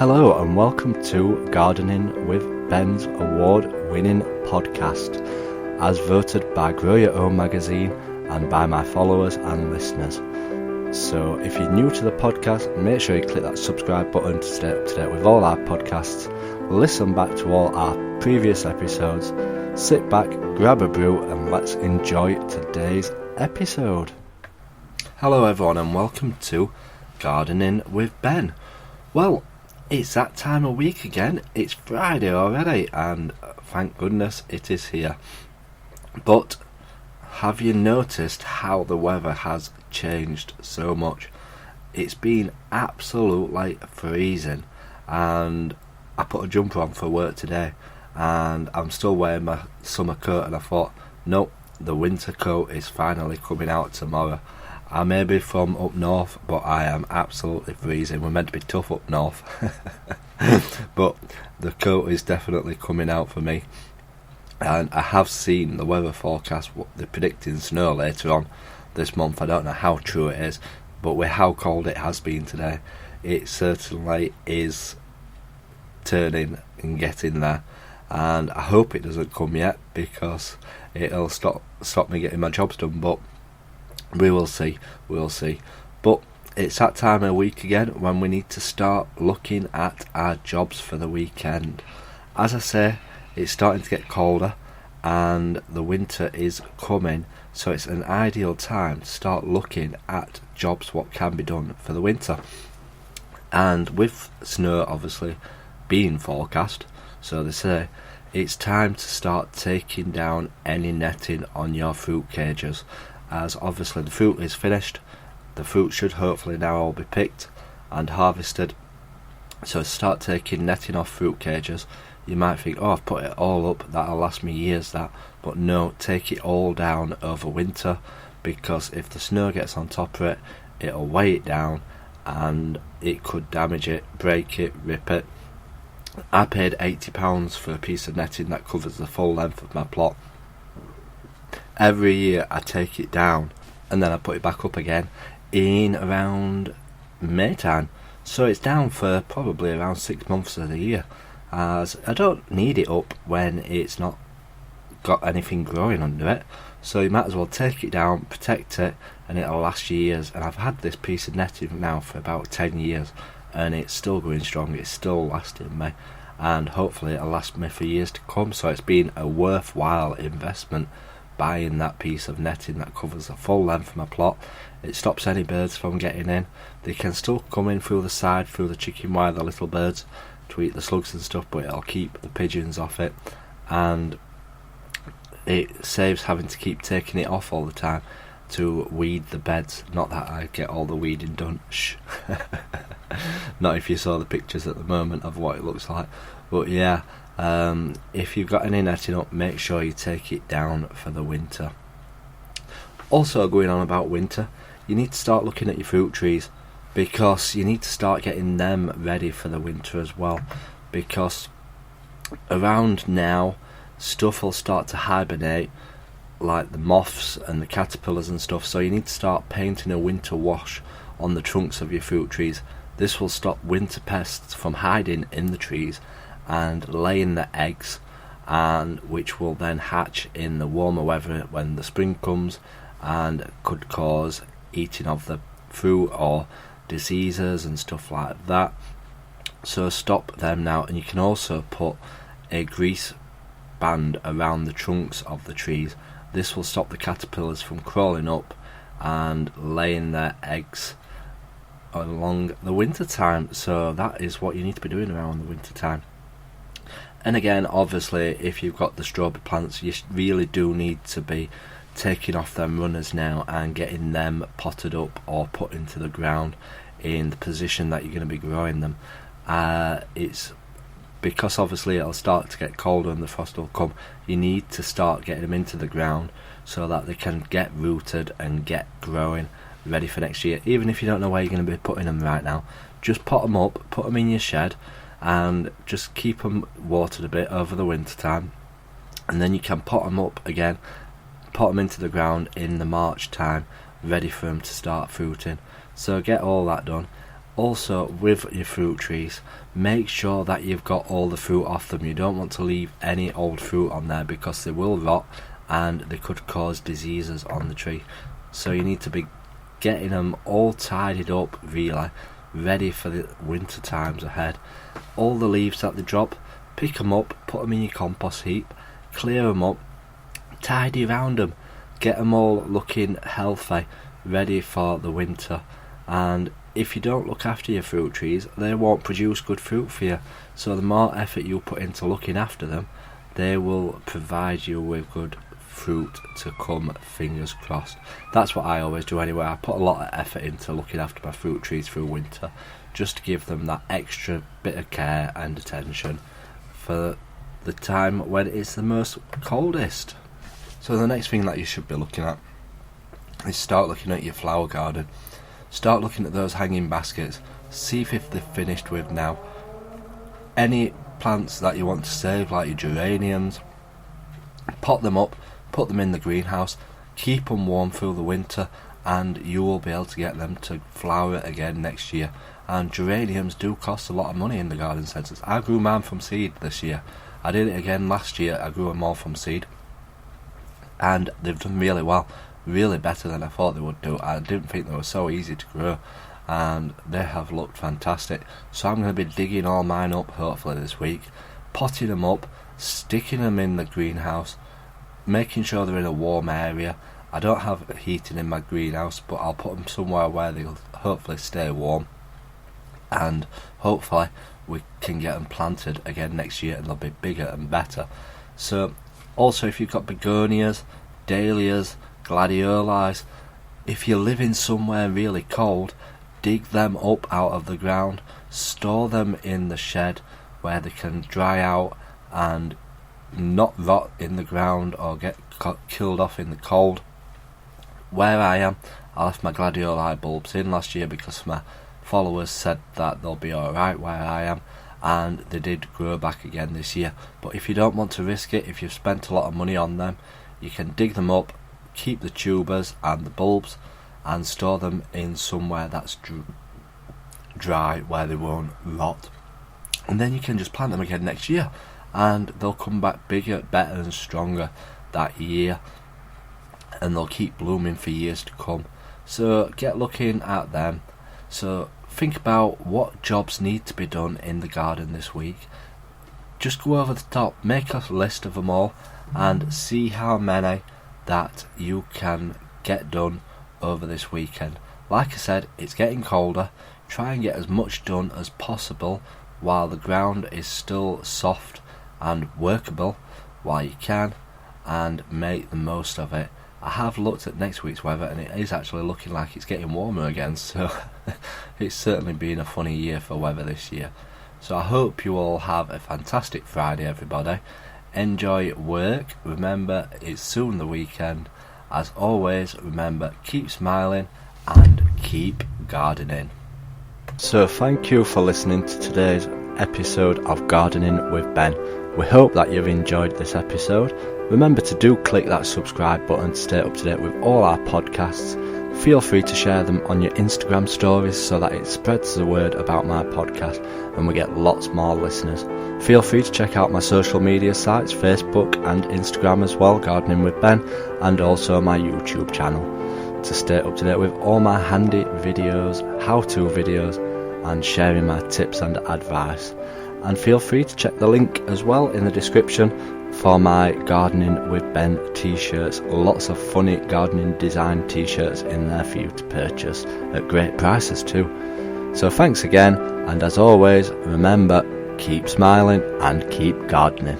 Hello and welcome to Gardening with Ben's award-winning podcast, as voted by Grow Your Own magazine and by my followers and listeners. So if you're new to the podcast, make sure you click that subscribe button to stay up to date with all our podcasts, listen back to all our previous episodes, sit back, grab a brew and let's enjoy today's episode. Hello everyone and welcome to Gardening with Ben. Well, it's that time of week again. It's Friday already and thank goodness it is here. But have you noticed how the weather has changed so much? It's been absolutely freezing and I put a jumper on for work today and I'm still wearing my summer coat, and I thought, nope, the winter coat is finally coming out tomorrow. I may be from up north, but I am absolutely freezing. We're meant to be tough up north. But the coat is definitely coming out for me. And I have seen the weather forecast, they're predicting snow later on this month. I don't know how true it is, but with how cold it has been today, it certainly is turning and getting there. And I hope it doesn't come yet, because it'll stop me getting my jobs done, but we'll see. But it's that time of week again when we need to start looking at our jobs for the weekend. As I say, it's starting to get colder and the winter is coming, so it's an ideal time to start looking at jobs, what can be done for the winter. And with snow obviously being forecast, so they say, it's time to start taking down any netting on your fruit cages, as obviously the fruit is finished. The fruit should hopefully now all be picked and harvested. So start taking netting off fruit cages. You might think, oh, I've put it all up, that'll last me years, that. But no, take it all down over winter, because if the snow gets on top of it, it'll weigh it down and it could damage it, break it, rip it. I paid £80 for a piece of netting that covers the full length of my plot. Every year I take it down and then I put it back up again in around May time. So it's down for probably around 6 months of the year, as I don't need it up when it's not got anything growing under it. So you might as well take it down, protect it, and it'll last you years. And I've had this piece of netting now for about 10 years and it's still going strong, it's still lasting me, and hopefully it'll last me for years to come. So it's been a worthwhile investment buying that piece of netting that covers the full length of my plot. It stops any birds from getting in. They can still come in through the side, through the chicken wire, the little birds, to eat the slugs and stuff, but it'll keep the pigeons off it, and it saves having to keep taking it off all the time to weed the beds. Not that I get all the weeding done, shh. Not if you saw the pictures at the moment of what it looks like. But yeah, if you've got any netting up, make sure you take it down for the winter. Also, going on about winter, you need to start looking at your fruit trees, because you need to start getting them ready for the winter as well, because around now stuff will start to hibernate, like the moths and the caterpillars and stuff. So you need to start painting a winter wash on the trunks of your fruit trees. This will stop winter pests from hiding in the trees and laying the eggs, and which will then hatch in the warmer weather when the spring comes, and could cause eating of the fruit or diseases and stuff like that. So stop them now. And you can also put a grease band around the trunks of the trees. This will stop the caterpillars from crawling up and laying their eggs along the winter time. So that is what you need to be doing around the winter time. And again, obviously, if you've got the strawberry plants, you really do need to be taking off them runners now and getting them potted up or put into the ground in the position that you're going to be growing them. It's because obviously it'll start to get colder and the frost will come. You need to start getting them into the ground so that they can get rooted and get growing, ready for next year. Even if you don't know where you're going to be putting them right now, just pot them up, put them in your shed, and just keep them watered a bit over the winter time, and then you can pot them up again, pot them into the ground in the March time, ready for them to start fruiting. So get all that done. Also, with your fruit trees, make sure that you've got all the fruit off them. You don't want to leave any old fruit on there because they will rot and they could cause diseases on the tree. So you need to be getting them all tidied up, really, ready for the winter times ahead. All the leaves that they drop, pick them up, put them in your compost heap, clear them up, tidy around them, get them all looking healthy, ready for the winter. And if you don't look after your fruit trees, they won't produce good fruit for you. So the more effort you put into looking after them, they will provide you with good fruit to come, fingers crossed. That's what I always do anyway. I put a lot of effort into looking after my fruit trees through winter, just to give them that extra bit of care and attention for the time when it's the most coldest. So the next thing that you should be looking at is start looking at your flower garden. Start looking at those hanging baskets. See if they're finished with now. Any plants that you want to save, like your geraniums, pot them up, put them in the greenhouse, keep them warm through the winter, and you will be able to get them to flower again next year. And geraniums do cost a lot of money in the garden centres. I grew mine from seed this year. I did it again last year. I grew them all from seed, and they've done really well, really better than I thought they would do. I didn't think they were so easy to grow, and they have looked fantastic. So I'm going to be digging all mine up hopefully this week, potting them up, sticking them in the greenhouse, making sure they're in a warm area. I don't have heating in my greenhouse, but I'll put them somewhere where they'll hopefully stay warm, and hopefully we can get them planted again next year and they'll be bigger and better. So also, if you've got begonias, dahlias, gladiolus, if you're living somewhere really cold, dig them up out of the ground, store them in the shed where they can dry out and not rot in the ground or get killed off in the cold. Where I am, I left my gladioli bulbs in last year because my followers said that they'll be alright where I am, and they did grow back again this year. But if you don't want to risk it, if you've spent a lot of money on them, you can dig them up, keep the tubers and the bulbs, and store them in somewhere that's dry where they won't rot. And then you can just plant them again next year, and they'll come back bigger, better and stronger that year, and they'll keep blooming for years to come. So get looking at them. So think about what jobs need to be done in the garden this week. Just go over the top, make a list of them all, and see how many that you can get done over this weekend. Like I said, it's getting colder. Try and get as much done as possible while the ground is still soft and workable while you can, and make the most of it. I have looked at next week's weather and it is actually looking like it's getting warmer again, so it's certainly been a funny year for weather this year. So I hope you all have a fantastic Friday, everybody. Enjoy work. Remember, it's soon the weekend. As always, remember, keep smiling and keep gardening. So thank you for listening to today's episode of Gardening with Ben. We hope that you've enjoyed this episode. Remember to do click that subscribe button to stay up to date with all our podcasts. Feel free to share them on your Instagram stories so that it spreads the word about my podcast and we get lots more listeners. Feel free to check out my social media sites, Facebook and Instagram as well, Gardening with Ben, and also my YouTube channel, to stay up to date with all my handy videos, how-to videos, and sharing my tips and advice. And feel free to check the link as well in the description for my Gardening with Ben t-shirts. Lots of funny gardening design t-shirts in there for you to purchase at great prices too. So thanks again, and as always, remember, keep smiling and keep gardening.